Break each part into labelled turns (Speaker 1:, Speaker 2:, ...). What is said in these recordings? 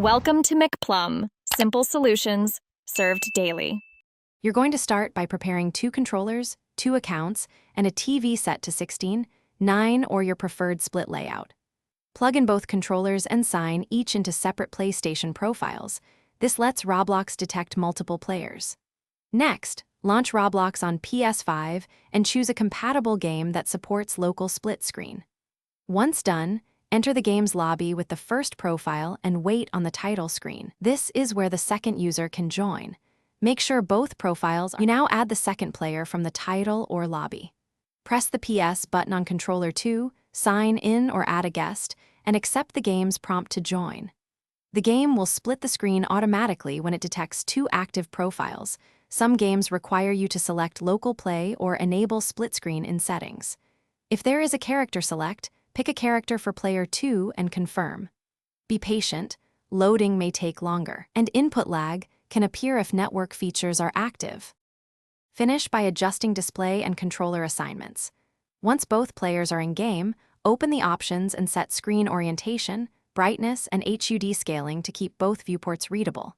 Speaker 1: Welcome to McPlum, simple solutions served daily.
Speaker 2: You're going to start by preparing 2 controllers, 2 accounts, and a TV set to 16, 9, or your preferred split layout. Plug in both controllers and sign each into separate PlayStation profiles. This lets Roblox detect multiple players. Next, launch Roblox on Ps5 and choose a compatible game that supports local split screen. Once done, enter the game's lobby with the first profile and wait on the title screen. This is where the second user can join. Make sure both profiles are. You now add the second player from the title or lobby. Press the PS button on controller 2, sign in or add a guest, and accept the game's prompt to join. The game will split the screen automatically when it detects 2 active profiles. Some games require you to select local play or enable split screen in settings. If there is a character select, pick a character for player 2 and confirm. Be patient, loading may take longer, and input lag can appear if network features are active. Finish by adjusting display and controller assignments. Once both players are in-game, open the options and set screen orientation, brightness, and HUD scaling to keep both viewports readable.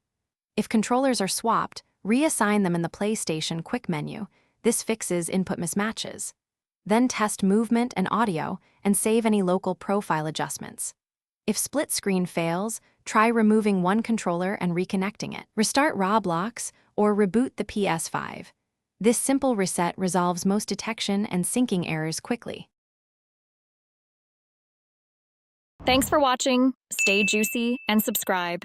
Speaker 2: If controllers are swapped, reassign them in the PlayStation quick menu. This fixes input mismatches. Then test movement and audio and save any local profile adjustments. If split screen fails, try removing one controller and reconnecting it. Restart Roblox or reboot the PS5. This simple reset resolves most detection and syncing errors quickly.
Speaker 1: Thanks for watching. Stay juicy and subscribe.